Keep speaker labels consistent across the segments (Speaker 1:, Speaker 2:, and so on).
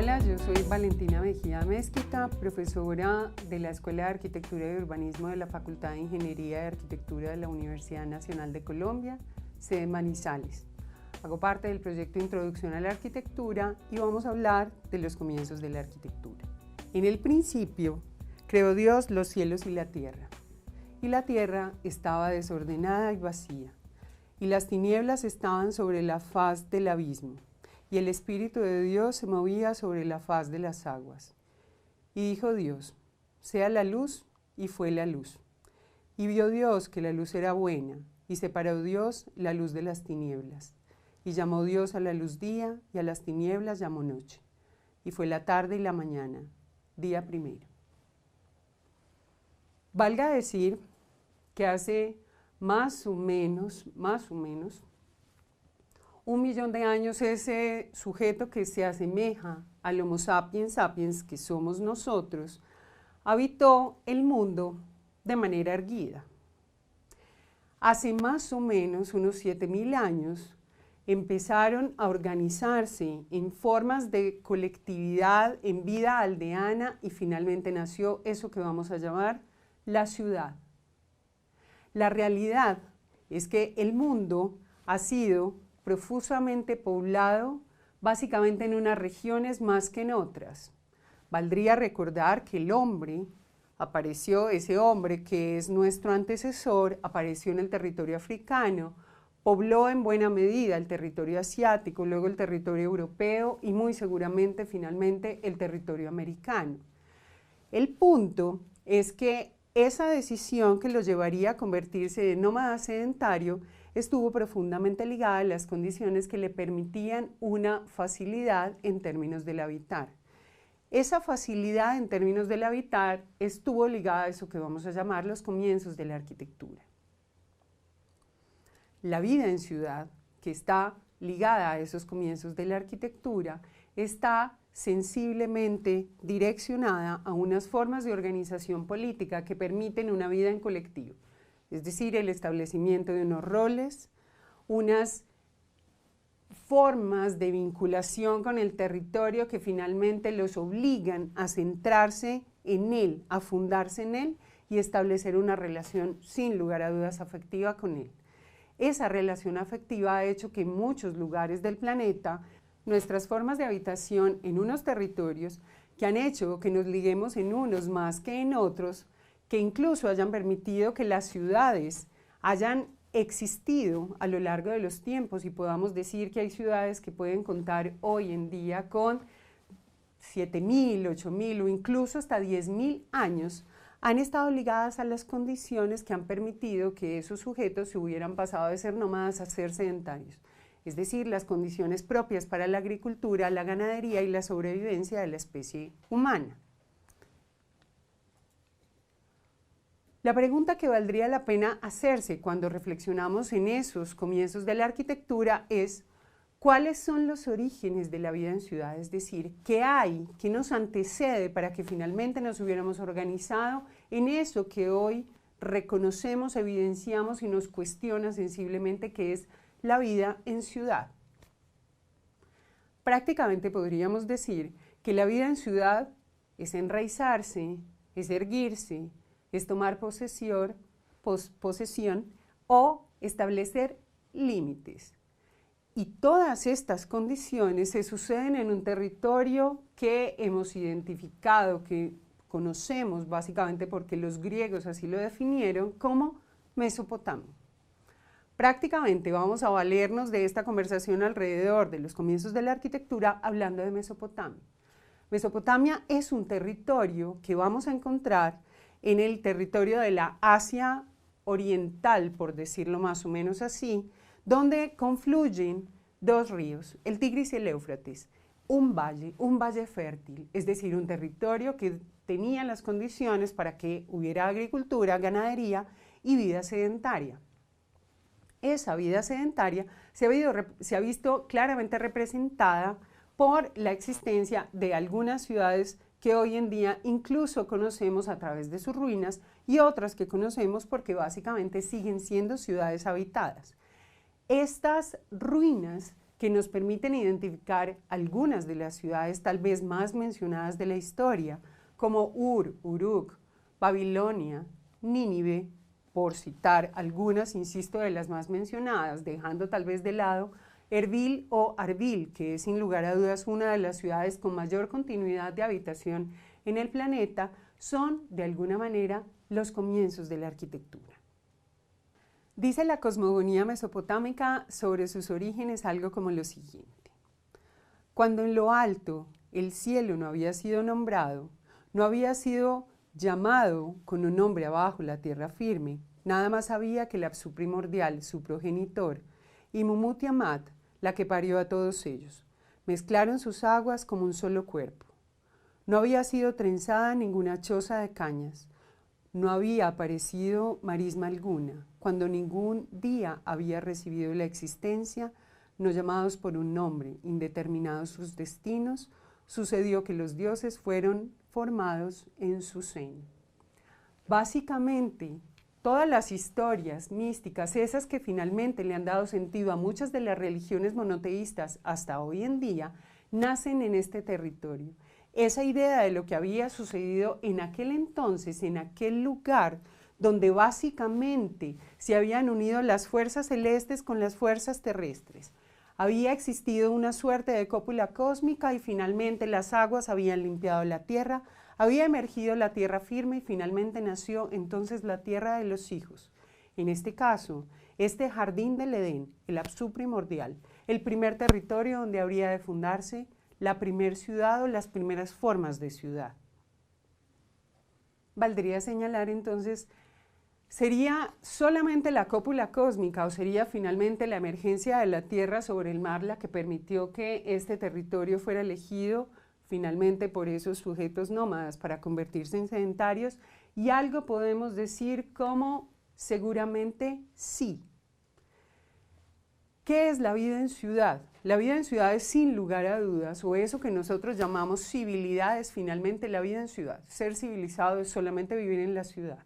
Speaker 1: Hola, yo soy Valentina Mejía Mezquita, profesora de la Escuela de Arquitectura y Urbanismo de la Facultad de Ingeniería y Arquitectura de la Universidad Nacional de Colombia, sede Manizales. Hago parte del proyecto Introducción a la Arquitectura y vamos a hablar de los comienzos de la arquitectura. En el principio, creó Dios los cielos y la tierra estaba desordenada y vacía, y las tinieblas estaban sobre la faz del abismo, y el Espíritu de Dios se movía sobre la faz de las aguas. Y dijo Dios, sea la luz, y fue la luz. Y vio Dios que la luz era buena, y separó Dios la luz de las tinieblas. Y llamó Dios a la luz día, y a las tinieblas llamó noche. Y fue la tarde y la mañana, día primero. Valga decir que hace más o menos 1.000.000 de años ese sujeto que se asemeja al Homo sapiens sapiens, que somos nosotros, habitó el mundo de manera erguida. Hace más o menos unos 7.000 años empezaron a organizarse en formas de colectividad, en vida aldeana, y finalmente nació eso que vamos a llamar la ciudad. La realidad es que el mundo ha sido profusamente poblado, básicamente en unas regiones más que en otras. Valdría recordar que el hombre apareció, ese hombre que es nuestro antecesor, apareció en el territorio africano, pobló en buena medida el territorio asiático, luego el territorio europeo y muy seguramente finalmente el territorio americano. El punto es que esa decisión que lo llevaría a convertirse en nómada sedentario estuvo profundamente ligada a las condiciones que le permitían una facilidad en términos del habitar. Esa facilidad en términos del habitar estuvo ligada a eso que vamos a llamar los comienzos de la arquitectura. La vida en ciudad, que está ligada a esos comienzos de la arquitectura, está sensiblemente direccionada a unas formas de organización política que permiten una vida en colectivo, es decir, el establecimiento de unos roles, unas formas de vinculación con el territorio que finalmente los obligan a centrarse en él, a fundarse en él y establecer una relación sin lugar a dudas afectiva con él. Esa relación afectiva ha hecho que en muchos lugares del planeta nuestras formas de habitación en unos territorios que han hecho que nos liguemos en unos más que en otros, que incluso hayan permitido que las ciudades hayan existido a lo largo de los tiempos y podamos decir que hay ciudades que pueden contar hoy en día con 7.000, 8.000 o incluso hasta 10.000 años, han estado ligadas a las condiciones que han permitido que esos sujetos se hubieran pasado de ser nómadas a ser sedentarios. Es decir, las condiciones propias para la agricultura, la ganadería y la sobrevivencia de la especie humana. La pregunta que valdría la pena hacerse cuando reflexionamos en esos comienzos de la arquitectura es ¿cuáles son los orígenes de la vida en ciudad? Es decir, ¿qué hay, qué nos antecede para que finalmente nos hubiéramos organizado en eso que hoy reconocemos, evidenciamos y nos cuestiona sensiblemente, que es la vida en ciudad? Prácticamente podríamos decir que la vida en ciudad es enraizarse, es erguirse, es tomar posesión o establecer límites. Y todas estas condiciones se suceden en un territorio que hemos identificado, que conocemos básicamente porque los griegos así lo definieron como Mesopotamia. Prácticamente vamos a valernos de esta conversación alrededor de los comienzos de la arquitectura hablando de Mesopotamia. Mesopotamia es un territorio que vamos a encontrar en el territorio de la Asia Oriental, por decirlo más o menos así, donde confluyen dos ríos, el Tigris y el Éufrates, un valle fértil, es decir, un territorio que tenía las condiciones para que hubiera agricultura, ganadería y vida sedentaria. Esa vida sedentaria se ha visto claramente representada por la existencia de algunas ciudades que hoy en día incluso conocemos a través de sus ruinas y otras que conocemos porque básicamente siguen siendo ciudades habitadas. Estas ruinas que nos permiten identificar algunas de las ciudades tal vez más mencionadas de la historia, como Ur, Uruk, Babilonia, Nínive, por citar algunas, insisto, de las más mencionadas, dejando tal vez de lado Erbil o Arbil, que es sin lugar a dudas una de las ciudades con mayor continuidad de habitación en el planeta, son de alguna manera los comienzos de la arquitectura. Dice la cosmogonía mesopotámica sobre sus orígenes algo como lo siguiente: cuando en lo alto el cielo no había sido nombrado, no había sido llamado con un nombre abajo la tierra firme, nada más había que el Apsu primordial, su progenitor, y Mummu Tiamat, la que parió a todos ellos. Mezclaron sus aguas como un solo cuerpo. No había sido trenzada ninguna choza de cañas, no había aparecido marisma alguna, cuando ningún día había recibido la existencia, no llamados por un nombre, indeterminados sus destinos, sucedió que los dioses fueron formados en su seno. Básicamente, todas las historias místicas, esas que finalmente le han dado sentido a muchas de las religiones monoteístas hasta hoy en día, nacen en este territorio. Esa idea de lo que había sucedido en aquel entonces, en aquel lugar, donde básicamente se habían unido las fuerzas celestes con las fuerzas terrestres. Había existido una suerte de cópula cósmica y finalmente las aguas habían limpiado la tierra, había emergido la tierra firme y finalmente nació entonces la tierra de los hijos. En este caso, este jardín del Edén, el Apsu primordial, el primer territorio donde habría de fundarse la primer ciudad o las primeras formas de ciudad. Valdría señalar entonces, ¿sería solamente la cópula cósmica o sería finalmente la emergencia de la Tierra sobre el mar la que permitió que este territorio fuera elegido finalmente por esos sujetos nómadas para convertirse en sedentarios? Y algo podemos decir como seguramente sí. ¿Qué es la vida en ciudad? La vida en ciudad es sin lugar a dudas, o eso que nosotros llamamos civilidad, es finalmente la vida en ciudad. Ser civilizado es solamente vivir en la ciudad.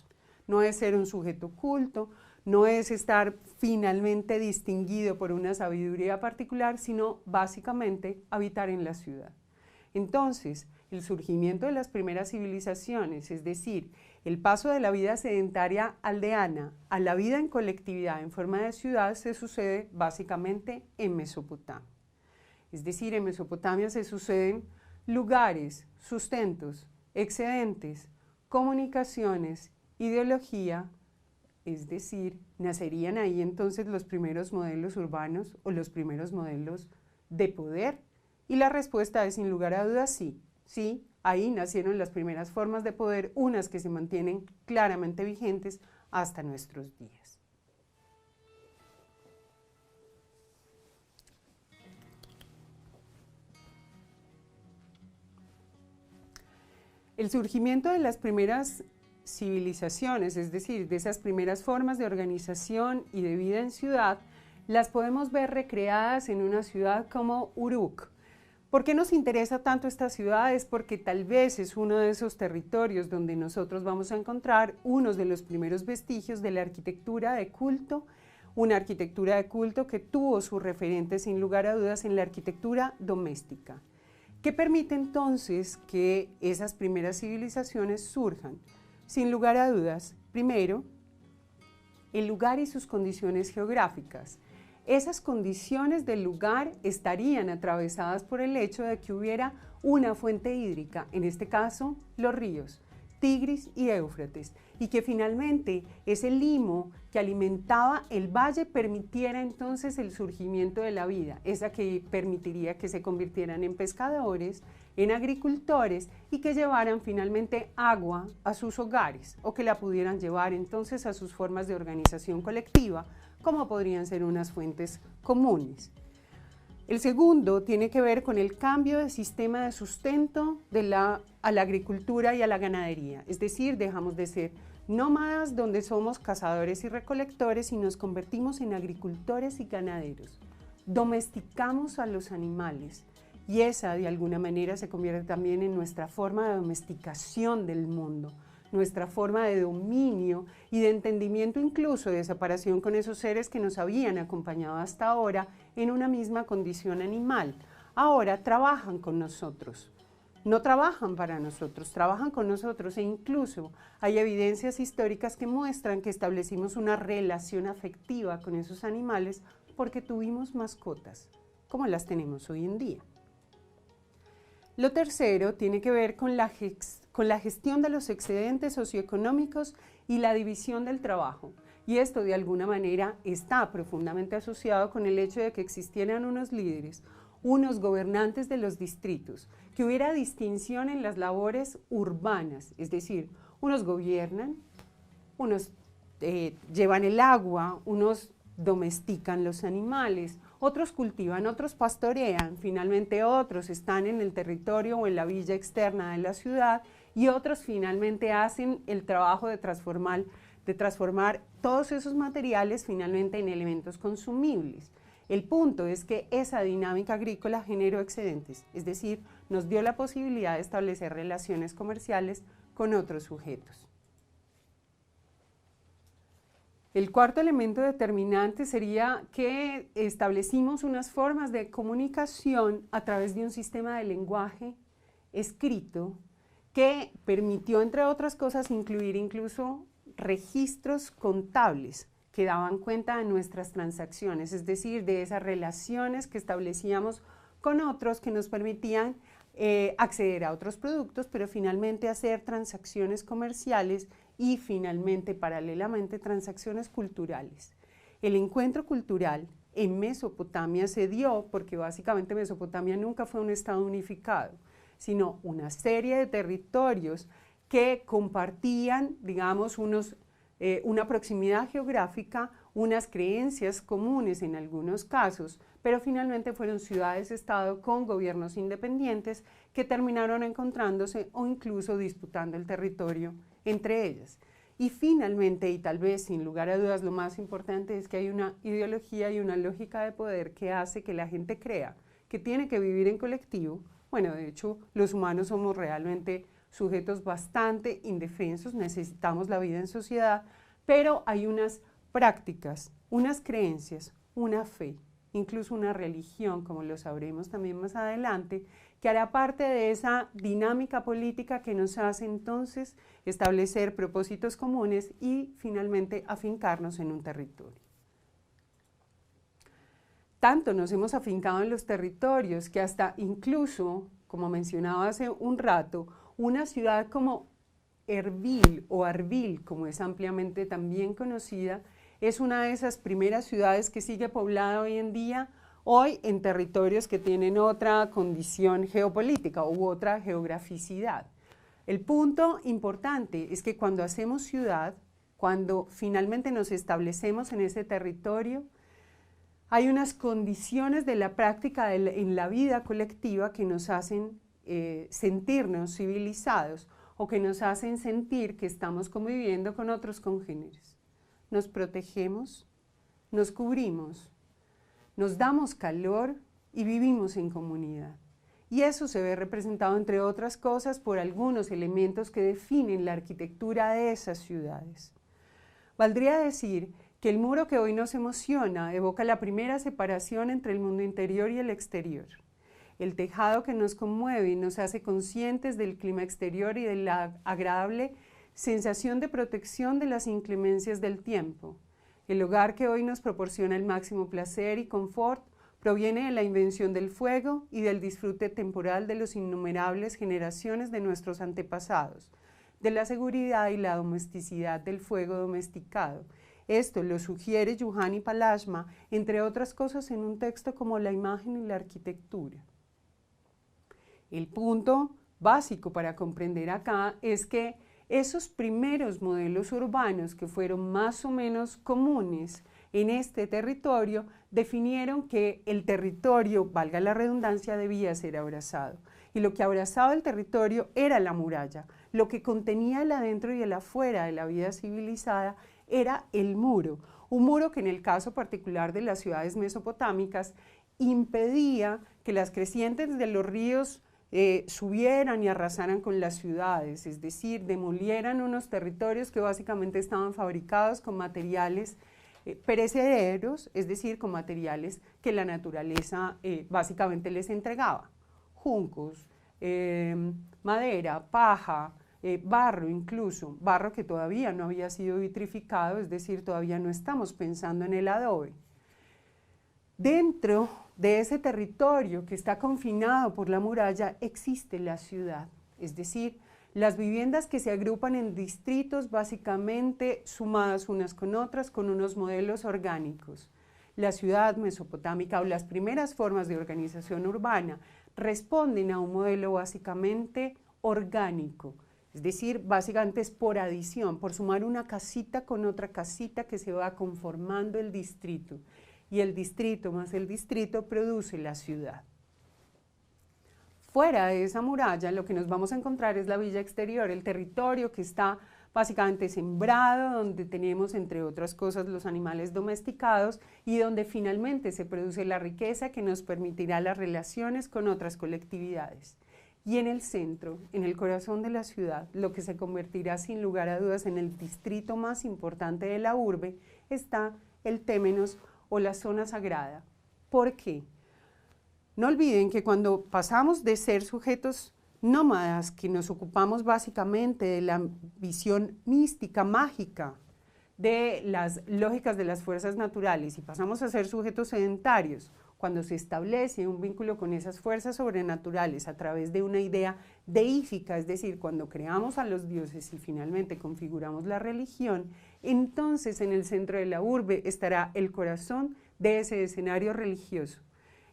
Speaker 1: No es ser un sujeto culto, no es estar finalmente distinguido por una sabiduría particular, sino básicamente habitar en la ciudad. Entonces, el surgimiento de las primeras civilizaciones, es decir, el paso de la vida sedentaria aldeana a la vida en colectividad en forma de ciudad, se sucede básicamente en Mesopotamia. Es decir, en Mesopotamia se suceden lugares, sustentos, excedentes, comunicaciones, ideología, es decir, nacerían ahí entonces los primeros modelos urbanos o los primeros modelos de poder. Y la respuesta es sin lugar a dudas sí. Sí, ahí nacieron las primeras formas de poder, unas que se mantienen claramente vigentes hasta nuestros días. El surgimiento de las primeras civilizaciones, es decir, de esas primeras formas de organización y de vida en ciudad, las podemos ver recreadas en una ciudad como Uruk. ¿Por qué nos interesa tanto esta ciudad? Es porque tal vez es uno de esos territorios donde nosotros vamos a encontrar unos de los primeros vestigios de la arquitectura de culto, una arquitectura de culto que tuvo su referente sin lugar a dudas en la arquitectura doméstica, que permite entonces que esas primeras civilizaciones surjan. Sin lugar a dudas, primero, el lugar y sus condiciones geográficas. Esas condiciones del lugar estarían atravesadas por el hecho de que hubiera una fuente hídrica, en este caso los ríos, Tigris y Éufrates, y que finalmente ese limo que alimentaba el valle permitiera entonces el surgimiento de la vida, esa que permitiría que se convirtieran en pescadores, en agricultores y que llevaran finalmente agua a sus hogares o que la pudieran llevar entonces a sus formas de organización colectiva, como podrían ser unas fuentes comunes. El segundo tiene que ver con el cambio de sistema de sustento a la agricultura y a la ganadería, es decir, dejamos de ser nómadas donde somos cazadores y recolectores y nos convertimos en agricultores y ganaderos. Domesticamos a los animales y esa de alguna manera se convierte también en nuestra forma de domesticación del mundo. nuestra forma de dominio y de entendimiento incluso de separación con esos seres que nos habían acompañado hasta ahora en una misma condición animal. Ahora trabajan con nosotros. No trabajan para nosotros, trabajan con nosotros e incluso hay evidencias históricas que muestran que establecimos una relación afectiva con esos animales porque tuvimos mascotas, como las tenemos hoy en día. Lo tercero tiene que ver con la gestión de los excedentes socioeconómicos y la división del trabajo. Y esto de alguna manera está profundamente asociado con el hecho de que existieran unos líderes, unos gobernantes de los distritos, que hubiera distinción en las labores urbanas, es decir, unos gobiernan, unos llevan el agua, unos domestican los animales, otros cultivan, otros pastorean, finalmente otros están en el territorio o en la villa externa de la ciudad y otros finalmente hacen el trabajo de transformar todos esos materiales finalmente en elementos consumibles. El punto es que esa dinámica agrícola generó excedentes, es decir, nos dio la posibilidad de establecer relaciones comerciales con otros sujetos. El cuarto elemento determinante sería que establecimos unas formas de comunicación a través de un sistema de lenguaje escrito que permitió, entre otras cosas, incluir incluso registros contables que daban cuenta de nuestras transacciones, es decir, de esas relaciones que establecíamos con otros que nos permitían acceder a otros productos, pero finalmente hacer transacciones comerciales y finalmente, paralelamente, transacciones culturales. El encuentro cultural en Mesopotamia se dio porque básicamente Mesopotamia nunca fue un estado unificado, sino una serie de territorios que compartían, digamos, una proximidad geográfica, unas creencias comunes en algunos casos, pero finalmente fueron ciudades-estado con gobiernos independientes que terminaron encontrándose o incluso disputando el territorio entre ellas. Y finalmente, y tal vez sin lugar a dudas lo más importante, es que hay una ideología y una lógica de poder que hace que la gente crea que tiene que vivir en colectivo. Bueno, de hecho, los humanos somos realmente sujetos bastante indefensos, necesitamos la vida en sociedad, pero hay unas prácticas, unas creencias, una fe, incluso una religión, como lo sabremos también más adelante, que hará parte de esa dinámica política que nos hace entonces establecer propósitos comunes y finalmente afincarnos en un territorio. Tanto nos hemos afincado en los territorios que hasta incluso, como mencionaba hace un rato, una ciudad como Erbil o Arbil, como es ampliamente también conocida, es una de esas primeras ciudades que sigue poblada hoy en día, hoy en territorios que tienen otra condición geopolítica u otra geograficidad. El punto importante es que cuando hacemos ciudad, cuando finalmente nos establecemos en ese territorio, hay unas condiciones de la práctica en la vida colectiva que nos hacen sentirnos civilizados o que nos hacen sentir que estamos conviviendo con otros congéneres. Nos protegemos, nos cubrimos, nos damos calor y vivimos en comunidad. Y eso se ve representado, entre otras cosas, por algunos elementos que definen la arquitectura de esas ciudades. Valdría decir que el muro que hoy nos emociona evoca la primera separación entre el mundo interior y el exterior. El tejado que nos conmueve y nos hace conscientes del clima exterior y de la agradable sensación de protección de las inclemencias del tiempo. El hogar que hoy nos proporciona el máximo placer y confort proviene de la invención del fuego y del disfrute temporal de las innumerables generaciones de nuestros antepasados, de la seguridad y la domesticidad del fuego domesticado. Esto lo sugiere Juhani Palashma, entre otras cosas, en un texto como La imagen y la arquitectura. El punto básico para comprender acá es que esos primeros modelos urbanos que fueron más o menos comunes en este territorio definieron que el territorio, valga la redundancia, debía ser abrazado. Y lo que abrazaba el territorio era la muralla. Lo que contenía el adentro y el afuera de la vida civilizada era el muro. Un muro que en el caso particular de las ciudades mesopotámicas impedía que las crecientes de los ríos subieran y arrasaran con las ciudades, es decir, demolieran unos territorios que básicamente estaban fabricados con materiales perecederos, es decir, con materiales que la naturaleza básicamente les entregaba. Juncos, madera, paja, barro incluso, barro que todavía no había sido vitrificado, es decir, todavía no estamos pensando en el adobe. Dentro de ese territorio que está confinado por la muralla existe la ciudad, es decir, las viviendas que se agrupan en distritos básicamente sumadas unas con otras con unos modelos orgánicos. La ciudad mesopotámica o las primeras formas de organización urbana responden a un modelo básicamente orgánico, es decir, básicamente es por adición, por sumar una casita con otra casita que se va conformando el distrito. Y el distrito más el distrito produce la ciudad. Fuera de esa muralla lo que nos vamos a encontrar es la villa exterior, el territorio que está básicamente sembrado, donde tenemos entre otras cosas los animales domesticados y donde finalmente se produce la riqueza que nos permitirá las relaciones con otras colectividades. Y en el centro, en el corazón de la ciudad, lo que se convertirá sin lugar a dudas en el distrito más importante de la urbe, está el témenos o la zona sagrada. ¿Por qué? No olviden que cuando pasamos de ser sujetos nómadas, que nos ocupamos básicamente de la visión mística, mágica, de las lógicas de las fuerzas naturales y pasamos a ser sujetos sedentarios, cuando se establece un vínculo con esas fuerzas sobrenaturales a través de una idea deífica, es decir, cuando creamos a los dioses y finalmente configuramos la religión, entonces en el centro de la urbe estará el corazón de ese escenario religioso.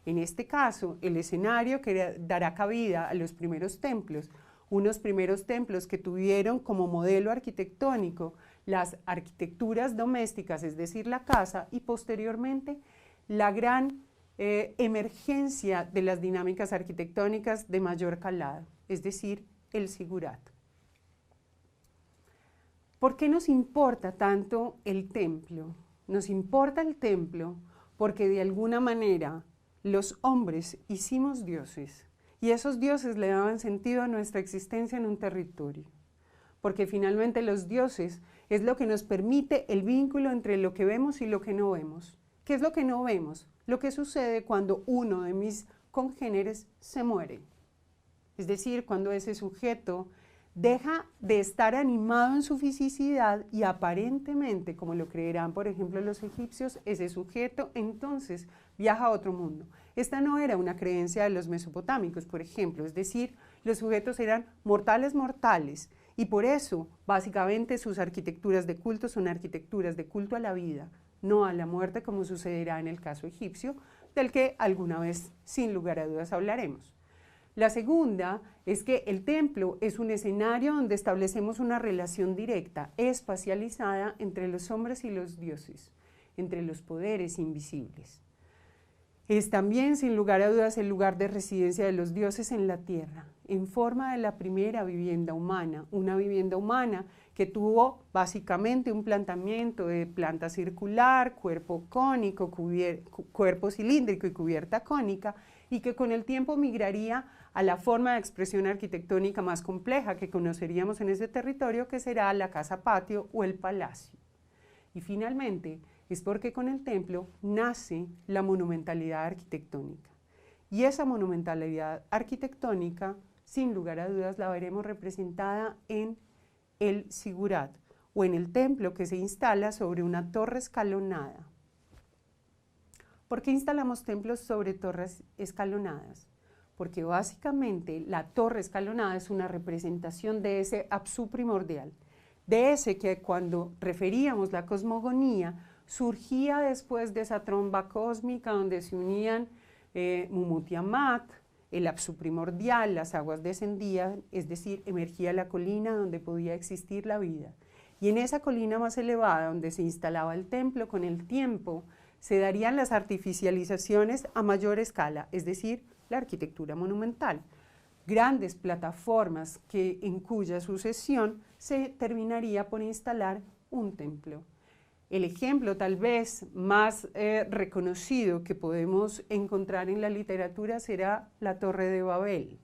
Speaker 1: En este caso, el escenario que dará cabida a los primeros templos, unos primeros templos que tuvieron como modelo arquitectónico las arquitecturas domésticas, es decir, la casa, y posteriormente la gran emergencia de las dinámicas arquitectónicas de mayor calado, es decir, el sigurat. ¿Por qué nos importa tanto el templo? Nos importa el templo porque de alguna manera los hombres hicimos dioses y esos dioses le daban sentido a nuestra existencia en un territorio. Porque finalmente los dioses es lo que nos permite el vínculo entre lo que vemos y lo que no vemos. ¿Qué es lo que no vemos? Lo que sucede cuando uno de mis congéneres se muere. Es decir, cuando ese sujeto deja de estar animado en su fisicidad y aparentemente, como lo creerán por ejemplo los egipcios, ese sujeto entonces viaja a otro mundo. Esta no era una creencia de los mesopotámicos, por ejemplo, es decir, los sujetos eran mortales y por eso básicamente sus arquitecturas de culto son arquitecturas de culto a la vida, no a la muerte como sucederá en el caso egipcio, del que alguna vez sin lugar a dudas hablaremos. La segunda es que el templo es un escenario donde establecemos una relación directa, espacializada entre los hombres y los dioses, entre los poderes invisibles. Es también, sin lugar a dudas, el lugar de residencia de los dioses en la tierra, en forma de la primera vivienda humana, una vivienda humana que tuvo básicamente un planteamiento de planta circular, cuerpo cónico, cuerpo cilíndrico y cubierta cónica, y que con el tiempo migraría a la forma de expresión arquitectónica más compleja que conoceríamos en ese territorio, que será la casa-patio o el palacio. Y finalmente, es porque con el templo nace la monumentalidad arquitectónica. Y esa monumentalidad arquitectónica, sin lugar a dudas, la veremos representada en el sigurat, o en el templo que se instala sobre una torre escalonada. ¿Por qué instalamos templos sobre torres escalonadas? Porque básicamente la torre escalonada es una representación de ese Apsu primordial, de ese que cuando referíamos la cosmogonía surgía después de esa tromba cósmica donde se unían Mumutiamat, el Apsu primordial, las aguas descendían, es decir, emergía la colina donde podía existir la vida. Y en esa colina más elevada donde se instalaba el templo, con el tiempo se darían las artificializaciones a mayor escala, es decir, la arquitectura monumental. Grandes plataformas en cuya sucesión se terminaría por instalar un templo. El ejemplo tal vez más reconocido que podemos encontrar en la literatura será la Torre de Babel.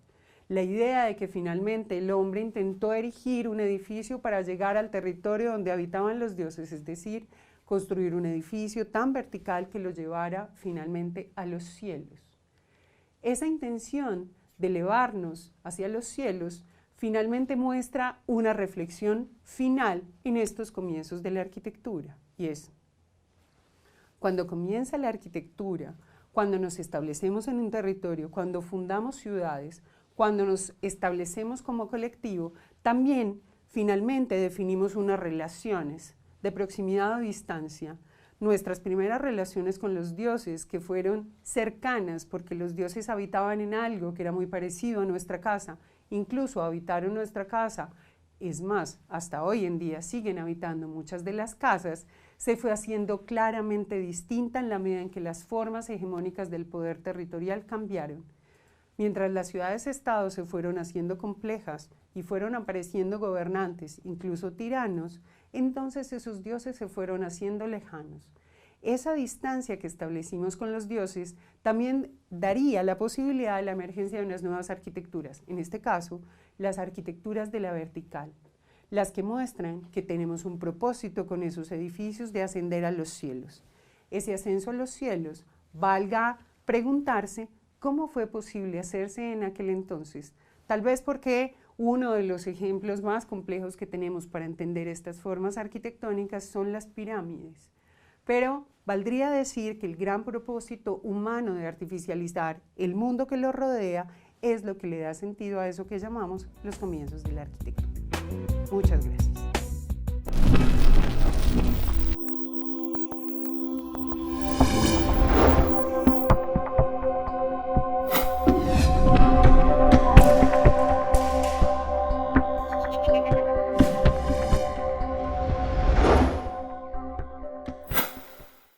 Speaker 1: La idea de que finalmente el hombre intentó erigir un edificio para llegar al territorio donde habitaban los dioses, es decir, construir un edificio tan vertical que lo llevara finalmente a los cielos. Esa intención de elevarnos hacia los cielos finalmente muestra una reflexión final en estos comienzos de la arquitectura, y es: cuando comienza la arquitectura, cuando nos establecemos en un territorio, cuando fundamos ciudades, cuando nos establecemos como colectivo, también finalmente definimos unas relaciones de proximidad o distancia. Nuestras primeras relaciones con los dioses, que fueron cercanas porque los dioses habitaban en algo que era muy parecido a nuestra casa, incluso habitaron nuestra casa, es más, hasta hoy en día siguen habitando muchas de las casas, se fue haciendo claramente distinta en la medida en que las formas hegemónicas del poder territorial cambiaron. Mientras las ciudades-estados se fueron haciendo complejas y fueron apareciendo gobernantes, incluso tiranos, entonces esos dioses se fueron haciendo lejanos. Esa distancia que establecimos con los dioses también daría la posibilidad de la emergencia de unas nuevas arquitecturas, en este caso, las arquitecturas de la vertical, las que muestran que tenemos un propósito con esos edificios de ascender a los cielos. Ese ascenso a los cielos, valga preguntarse, ¿cómo fue posible hacerse en aquel entonces? Tal vez porque uno de los ejemplos más complejos que tenemos para entender estas formas arquitectónicas son las pirámides. Pero valdría decir que el gran propósito humano de artificializar el mundo que lo rodea es lo que le da sentido a eso que llamamos los comienzos de la arquitectura. Muchas gracias.